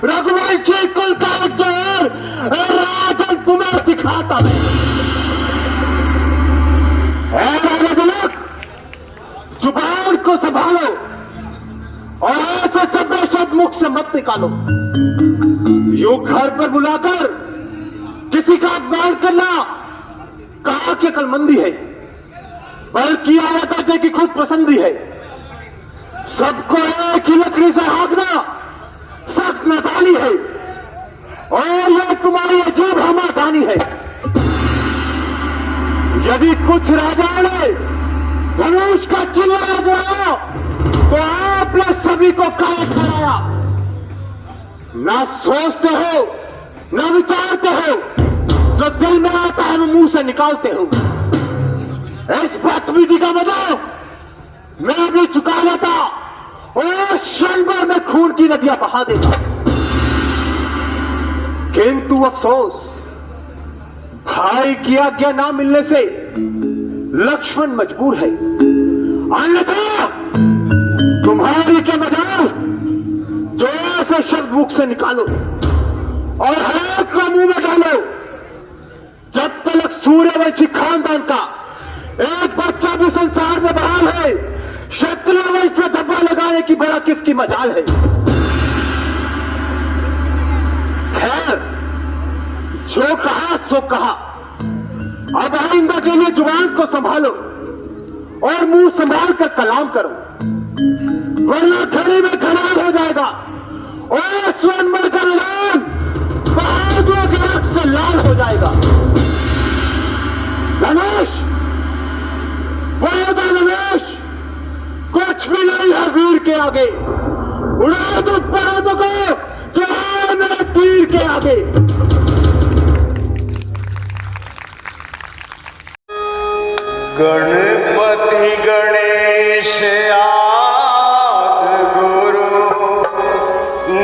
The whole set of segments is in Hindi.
रघुवंशी कुल का एक जोर राजन तुम्हें दिखाता है। जुबान को संभालो और ऐसे सब शब्द मुख से मत निकालो। यूं घर पर बुलाकर किसी का अपमान करना कहा कि अकलमंदी है, बल्कि आया दर्जे की खुद पसंदी है। सबको एक ही लकड़ी से हाँकना सख्त नादानी है और यह तुम्हारी अजीब हमादानी है। यदि कुछ राजाओं ने धनुष का चिल्ला आजमाया तो आपने सभी को काया ठहराया। ना सोचते हो ना विचारते हो, जो दिल में आता है वो मुंह से निकालते हो। इस बदतमीजी का मजाक मैं भी चुका लेता और क्षण भर में खून की नदियां बहा देगा। किंतु अफसोस, भाई की आज्ञा ना मिलने से लक्ष्मण मजबूर है। अन्यथा तुम्हारी के मजाल जो ऐसे शब्द मुख से निकालो और हर एक को मुंह में डालो। जब तक सूर्यवंशी खानदान का एक बच्चा भी संसार में बहाल है, क्षत्रिय वंश में धब्बा लगाने की बड़ा किसकी मजाल है। खैर, जो कहा सो कहा। अब आइंदा के लिए जुबान को संभालो और मुंह संभाल कर कलाम करो, वरना खड़ी में खराब हो जाएगा और स्वयंवर का मैदान बहादुरों के रक्त से लाल हो जाएगा। धनुष नवेश कुछ भी नहीं है वीर के आगे। उड़ा दो पर्वतों को जो है मेरे तीर के आगे। गणपति गणेश आद गुरु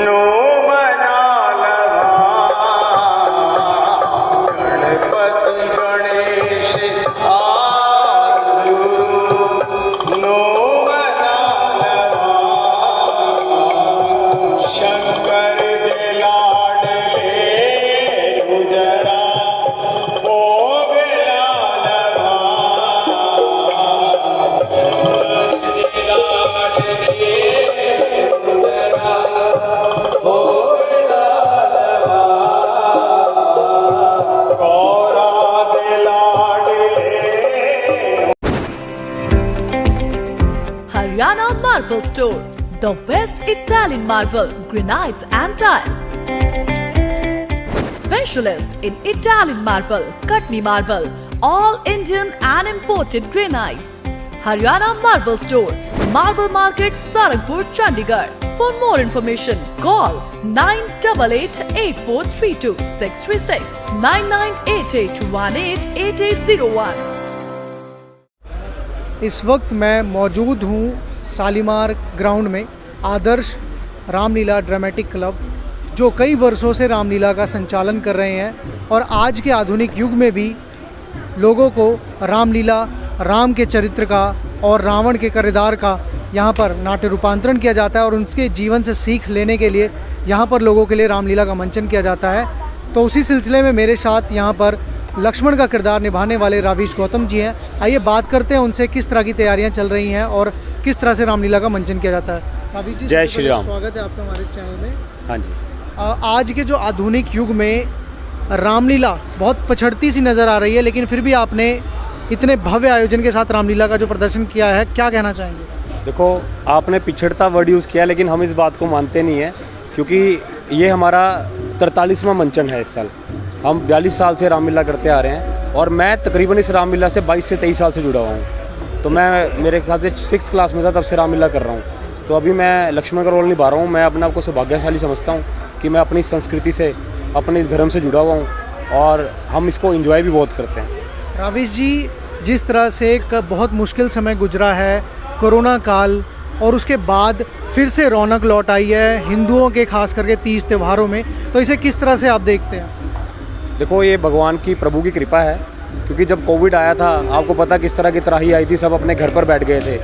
नो बना लगा। गणपति गणेश आद गुरु नो बना लगा। शंकर दे लाडले गुजरा ओ बेला लगा। Haryana Marble Store, the best Italian marble, granites and tiles. Specialist in Italian marble, Katni marble, all Indian and imported granites. Haryana Marble Store, Marble Market, Sarangpur, Chandigarh. For more information, call 98888432 636 9988188801। इस वक्त मैं मौजूद हूँ शालीमार ग्राउंड में आदर्श रामलीला ड्रामेटिक क्लब, जो कई वर्षों से रामलीला का संचालन कर रहे हैं और आज के आधुनिक युग में भी लोगों को रामलीला, राम के चरित्र का और रावण के किरदार का यहाँ पर नाट्य रूपांतरण किया जाता है और उनके जीवन से सीख लेने के लिए यहाँ पर लोगों के लिए रामलीला का मंचन किया जाता है। तो उसी सिलसिले में मेरे साथ यहाँ पर लक्ष्मण का किरदार निभाने वाले रावीश गौतम जी हैं। आइए बात करते हैं उनसे किस तरह की तैयारियां चल रही हैं और किस तरह से रामलीला का मंचन किया जाता है। रावीश जी, जय श्री राम। स्वागत है आपका हमारे चैनल में। हाँ जी। आज के जो आधुनिक युग में रामलीला बहुत पछड़ती सी नज़र आ रही है, लेकिन फिर भी आपने इतने भव्य आयोजन के साथ रामलीला का जो प्रदर्शन किया है, क्या कहना चाहेंगे? देखो, आपने पिछड़ता वर्ड यूज़ किया, लेकिन हम इस बात को मानते नहीं हैं, क्योंकि ये हमारा 43वां मंचन है इस साल। हम 42 साल से रामलीला करते आ रहे हैं और मैं तकरीबन इस रामलीला से 22 से 23 साल से जुड़ा हुआ हूँ। तो मैं मेरे ख्याल से 6th क्लास में था तब से रामलीला कर रहा हूँ। तो अभी मैं लक्ष्मण का रोल निभा रहा हूँ। मैं अपने आप को सौभाग्यशाली समझता हूँ कि मैं अपनी संस्कृति से, अपने इस धर्म से जुड़ा हुआ हूँ और हम इसको एंजॉय भी बहुत करते हैं। रावीश जी, जिस तरह से एक बहुत मुश्किल समय गुजरा है, कोरोना काल, और उसके बाद फिर से रौनक लौट आई है हिंदुओं के खास करके तीज त्योहारों में, तो इसे किस तरह से आप देखते हैं? देखो ये भगवान की प्रभु की कृपा है, क्योंकि जब कोविड आया था आपको पता किस तरह की त्राही आई थी, सब अपने घर पर बैठ गए थे।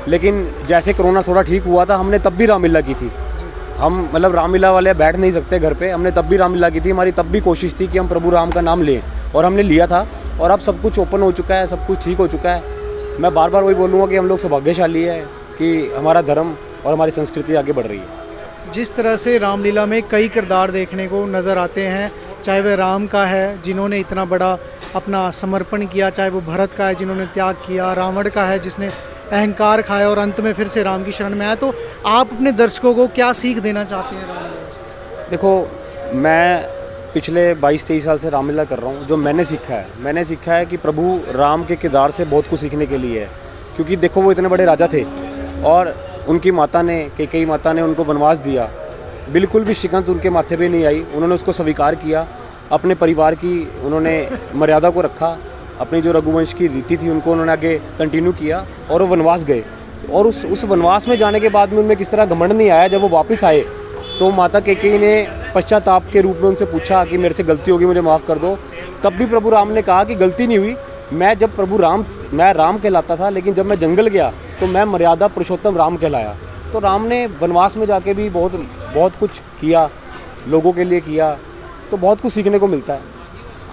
लेकिन जैसे कोरोना थोड़ा ठीक हुआ था हमने तब भी रामलीला की थी। हम मतलब रामलीला वाले बैठ नहीं सकते घर पे, हमने तब भी रामलीला की थी। हमारी तब भी कोशिश थी कि हम प्रभु राम का नाम लें, और हमने लिया था। और अब सब कुछ ओपन हो चुका है, सब कुछ ठीक हो चुका है। मैं बार बार वही बोलूँगा कि हम लोग सौभाग्यशाली है कि हमारा धर्म और हमारी संस्कृति आगे बढ़ रही है। जिस तरह से रामलीला में कई किरदार देखने को नज़र आते हैं, चाहे वह राम का है जिन्होंने इतना बड़ा अपना समर्पण किया, चाहे वो भरत का है जिन्होंने त्याग किया, रावण का है जिसने अहंकार खाया और अंत में फिर से राम की शरण में आया। तो आप अपने दर्शकों को क्या सीख देना चाहते हैं रामलीला से? देखो मैं पिछले 22-23 साल से रामलीला कर रहा हूँ। जो मैंने सीखा है कि प्रभु राम के किरदार से बहुत कुछ सीखने के लिए है। क्योंकि देखो वो इतने बड़े राजा थे और उनकी माता ने, कैकेयी माता ने उनको वनवास दिया, बिल्कुल भी शिकंत उनके माथे पे नहीं आई। उन्होंने उसको स्वीकार किया, अपने परिवार की उन्होंने मर्यादा को रखा, अपनी जो रघुवंश की रीति थी उनको उन्होंने आगे कंटिन्यू किया और वो वनवास गए। और उस वनवास में जाने के बाद में उनमें किस तरह घमंड नहीं आया। जब वो वापस आए तो माता कैकेयी ने पश्चाताप के रूप में उनसे पूछा कि मेरे से गलती होगी, मुझे माफ़ कर दो। तब भी प्रभु राम ने कहा कि गलती नहीं हुई, मैं राम कहलाता था, लेकिन जब मैं जंगल गया तो मैं मर्यादा पुरुषोत्तम राम कहलाया। तो राम ने वनवास में जाके भी बहुत कुछ किया, लोगों के लिए किया, तो बहुत कुछ सीखने को मिलता है।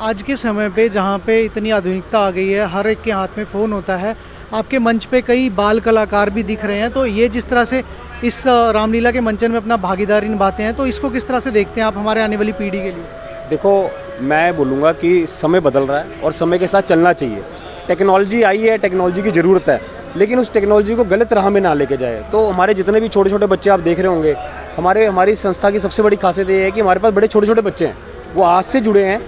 आज के समय पे जहाँ पे इतनी आधुनिकता आ गई है, हर एक के हाथ में फ़ोन होता है, आपके मंच पे कई बाल कलाकार भी दिख रहे हैं। तो ये जिस तरह से इस रामलीला के मंचन में अपना भागीदारी निभाते हैं, तो इसको किस तरह से देखते हैं आप हमारे आने वाली पीढ़ी के लिए? देखो मैं बोलूँगा कि समय बदल रहा है और समय के साथ चलना चाहिए। टेक्नोलॉजी आई है, टेक्नोलॉजी की ज़रूरत है, लेकिन उस टेक्नोलॉजी को गलत राह में ना लेके जाए। तो हमारे जितने भी छोटे छोटे बच्चे आप देख रहे होंगे, हमारी संस्था की सबसे बड़ी खासियत ये है कि हमारे पास बड़े छोटे छोटे बच्चे हैं, वो आज से जुड़े हैं,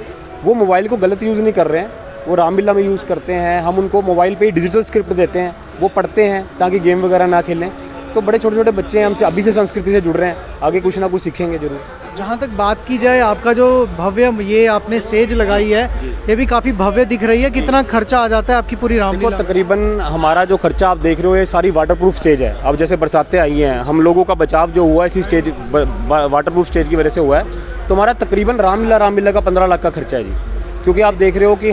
वो मोबाइल को गलत यूज़ नहीं कर रहे हैं, वो रामलीला में यूज़ करते हैं। हम उनको मोबाइल पे डिजिटल स्क्रिप्ट देते हैं, वो पढ़ते हैं ताकि गेम वगैरह ना खेलें। तो बड़े छोटे छोटे बच्चे हैं, हमसे अभी से संस्कृति से जुड़ रहे हैं, आगे कुछ ना कुछ सीखेंगे जरूर। जहाँ तक बात की जाए, आपका जो भव्य ये आपने स्टेज लगाई है, ये भी काफ़ी भव्य दिख रही है। कितना खर्चा आ जाता है आपकी पूरी रामलीला? तकरीबन हमारा जो खर्चा आप देख रहे हो ये सारी वाटरप्रूफ स्टेज है। अब जैसे बरसातें आई हैं, हम लोगों का बचाव जो हुआ है इसी स्टेज वाटरप्रूफ स्टेज की वजह से हुआ है। तो हमारा तकरीबन रामलीला का 15 लाख का खर्चा है जी। क्योंकि आप देख रहे हो कि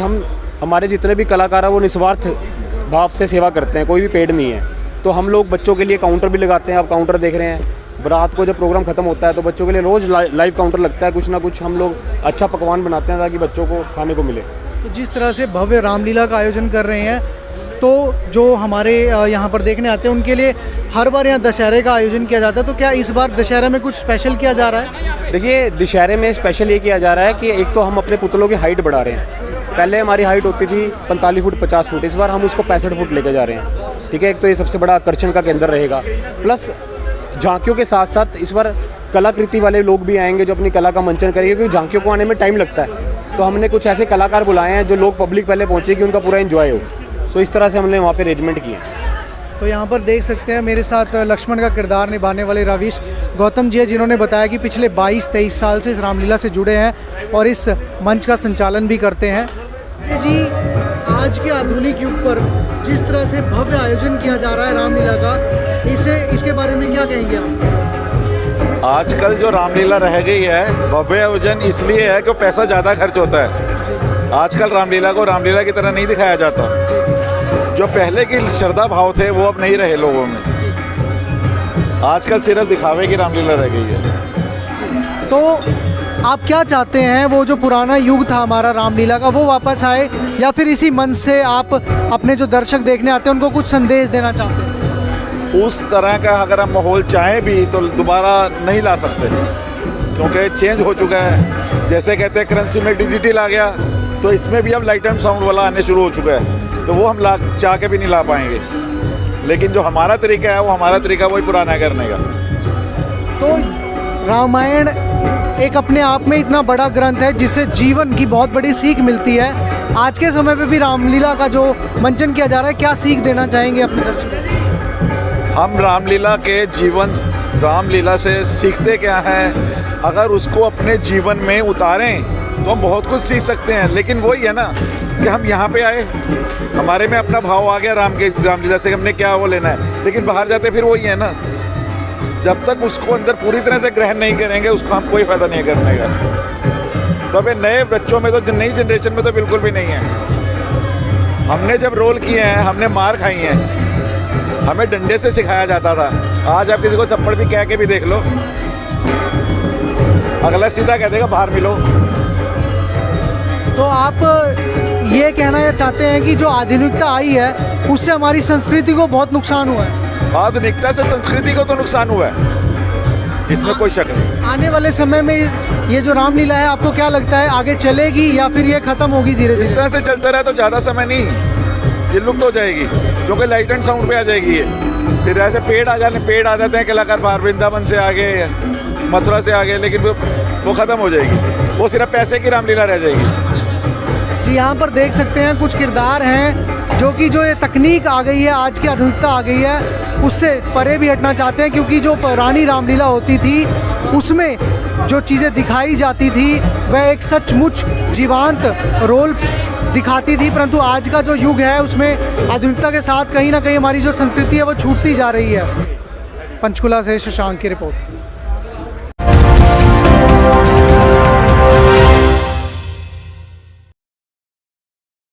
हमारे जितने भी कलाकार हैं वो निस्वार्थ भाव से सेवा करते हैं, कोई भी पेड नहीं है। तो हम लोग बच्चों के लिए काउंटर भी लगाते हैं, आप काउंटर देख रहे हैं। रात को जब प्रोग्राम खत्म होता है तो बच्चों के लिए रोज़ लाइव काउंटर लगता है, कुछ ना कुछ हम लोग अच्छा पकवान बनाते हैं ताकि बच्चों को खाने को मिले। तो जिस तरह से भव्य रामलीला का आयोजन कर रहे हैं, तो जो हमारे यहाँ पर देखने आते हैं उनके लिए हर बार यहाँ दशहरे का आयोजन किया जाता है। तो क्या इस बार दशहरे में कुछ स्पेशल किया जा रहा है? देखिए दशहरे में स्पेशल ये किया जा रहा है कि एक तो हम अपने पुतलों की हाइट बढ़ा रहे हैं। पहले हमारी हाइट होती थी 45 फुट 50 फुट, इस बार हम उसको 65 फुट लेके जा रहे हैं। ठीक है, एक तो ये सबसे बड़ा आकर्षण का केंद्र रहेगा। प्लस झांकियों के साथ साथ इस बार कलाकृति वाले लोग भी आएंगे जो अपनी कला का मंचन करेंगे, क्योंकि झांकियों को आने में टाइम लगता है। तो हमने कुछ ऐसे कलाकार बुलाए हैं जो लोग पब्लिक पहले पहुँचे कि उनका पूरा एंजॉय हो। सो इस तरह से हमने वहाँ पे अरेंजमेंट किए हैं। तो यहाँ पर देख सकते हैं मेरे साथ लक्ष्मण का किरदार निभाने वाले रवीश गौतम जी है, जिन्होंने बताया कि पिछले 22-23 साल से इस रामलीला से जुड़े हैं और इस मंच का संचालन भी करते हैं। जी, आज के आधुनिक युग पर जिस तरह से भव्य आयोजन किया जा रहा है रामलीला का, इसके बारे में क्या कहेंगे आप? आजकल जो रामलीला रह गई है, भव्य आयोजन इसलिए है कि पैसा ज़्यादा खर्च होता है। आजकल रामलीला को रामलीला की तरह नहीं दिखाया जाता। जो पहले की श्रद्धा भाव थे वो अब नहीं रहे लोगों में। आजकल सिर्फ दिखावे की रामलीला रह गई है। तो आप क्या चाहते हैं, वो जो पुराना युग था हमारा रामलीला का, वो वापस आए, या फिर इसी मंच से आप अपने जो दर्शक देखने आते हैं उनको कुछ संदेश देना चाहते हैं? उस तरह का अगर हम माहौल चाहें भी तो दोबारा नहीं ला सकते, क्योंकि चेंज हो चुका है। जैसे कहते हैं करेंसी में डिजिटल आ गया, तो इसमें भी अब लाइट एंड साउंड वाला आने शुरू हो चुका है। तो वो हम चाह के भी नहीं ला पाएंगे। लेकिन जो हमारा तरीका है वो हमारा तरीका वही पुराना करने का। तो रामायण एक अपने आप में इतना बड़ा ग्रंथ है जिससे जीवन की बहुत बड़ी सीख मिलती है। आज के समय पे भी रामलीला का जो मंचन किया जा रहा है, क्या सीख देना चाहेंगे अपने दर्शकों? हम रामलीला के जीवन, रामलीला से सीखते क्या हैं, अगर उसको अपने जीवन में उतारें तो हम बहुत कुछ सीख सकते हैं। लेकिन वही है ना कि हम यहाँ पे आए, हमारे में अपना भाव आ गया रामलीला से, हमने क्या वो लेना है। लेकिन बाहर जाते फिर वही है ना, जब तक उसको अंदर पूरी तरह से ग्रहण नहीं करेंगे उसको हम कोई फ़ायदा नहीं करने का। तो अभी नए बच्चों में तो, नई जनरेशन में तो बिल्कुल भी नहीं है। हमने जब रोल किए हैं, हमने मार खाई है, हमें डंडे से सिखाया जाता था। आज आप किसी को थप्पड़ भी कह के भी देख लो, अगला सीधा कह देगा बाहर मिलो। तो आप ये कहना चाहते हैं कि जो आधुनिकता आई है उससे हमारी संस्कृति को बहुत नुकसान हुआ है? आधुनिकता से संस्कृति को तो नुकसान हुआ है, इसमें कोई शक नहीं। आने वाले समय में ये जो रामलीला है आपको क्या लगता है आगे चलेगी या फिर ये खत्म होगी धीरे इस धीरे? तरह से चलता रहा तो ज़्यादा समय नहीं, ये लुप्त हो जाएगी, क्योंकि लाइट एंड साउंड पे आ जाएगी ये। फिर ऐसे पेड़ आ जाते हैं कलाकार बाहर, वृंदावन से आ गए, मथुरा से आ गए, लेकिन वो ख़त्म हो जाएगी, वो सिर्फ पैसे की रामलीला रह जाएगी। जी, यहाँ पर देख सकते हैं कुछ किरदार हैं जो कि जो ये तकनीक आ गई है, आज की आधुनिकता आ गई है, उससे परे भी हटना चाहते हैं, क्योंकि जो पुरानी रामलीला होती थी उसमें जो चीज़ें दिखाई जाती थी वह एक सचमुच जीवंत रोल दिखाती थी। परंतु आज का जो युग है उसमें आधुनिकता के साथ कहीं ना कहीं हमारी जो संस्कृति है वो छूटती जा रही है। पंचकुला से शशांक की रिपोर्ट।